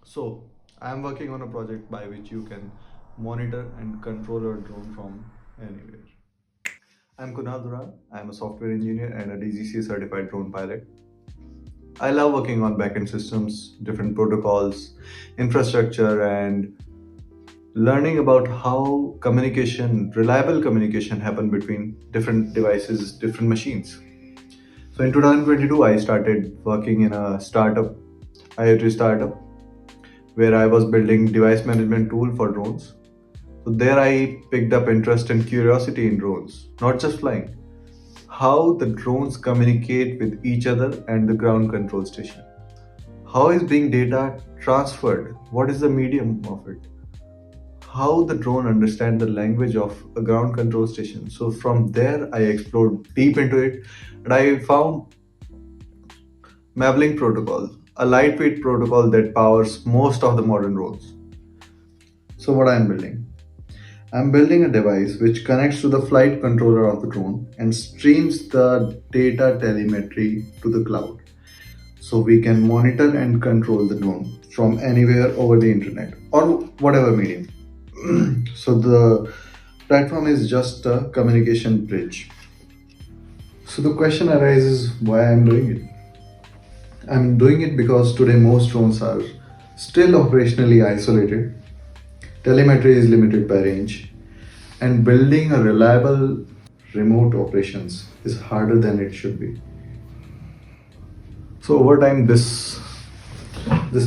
So, I am working on a project by which you can monitor and control your drone from anywhere. I'm Kunal Duran. I'm a software engineer and a DGC certified drone pilot. I love working on backend systems, different protocols, infrastructure, and learning about how communication, reliable communication, happen between different devices, different machines. So in 2022, I started working in a startup, IoT startup, where I was building device management tool for drones. So there I picked up interest and curiosity in drones, not just flying. How the drones communicate with each other and the ground control station. How is being data transferred? What is the medium of it? How the drone understand the language of a ground control station. So from there I explored deep into it and I found Mavlink protocol, a lightweight protocol that powers most of the modern drones. So what I'm building? I'm building a device which connects to the flight controller of the drone and streams the data telemetry to the cloud. So we can monitor and control the drone from anywhere over the internet or whatever medium. So the platform is just a communication bridge. So the question arises why I'm doing it. I'm doing it because today most drones are still operationally isolated. Telemetry is limited by range, and building a reliable remote operations is harder than it should be. So over time, this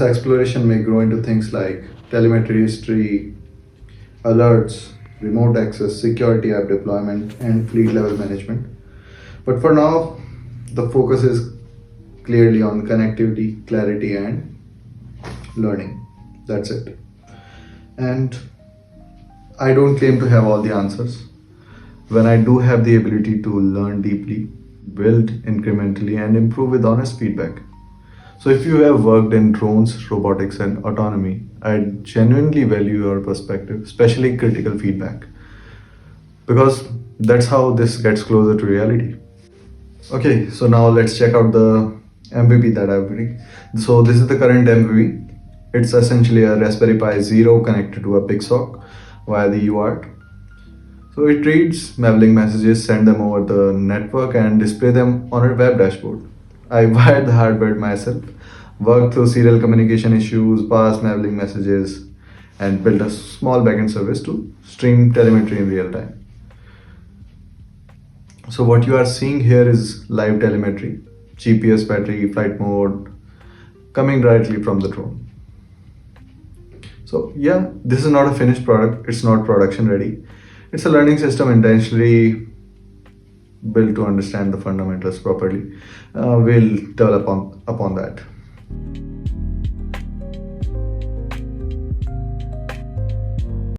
exploration may grow into things like telemetry history, alerts, remote access, security app deployment, and fleet level management. But for now, the focus is clearly on connectivity, clarity, and learning. That's it. And I don't claim to have all the answers. When I do have the ability to learn deeply, build incrementally, and improve with honest feedback. So, if you have worked in drones, robotics, and autonomy, I genuinely value your perspective, especially critical feedback, because that's how this gets closer to reality. Okay, so now let's check out the MVP that I've built. So, this is the current MVP. It's essentially a Raspberry Pi Zero connected to a PixHawk via the UART. So it reads Mavlink messages, send them over the network, and display them on a web dashboard. I wired the hardware myself, worked through serial communication issues, passed Mavlink messages, and built a small backend service to stream telemetry in real time. So what you are seeing here is live telemetry, GPS, battery, flight mode, coming directly from the drone. So yeah, this is not a finished product. It's not production ready. It's a learning system intentionally built to understand the fundamentals properly. We'll develop upon that.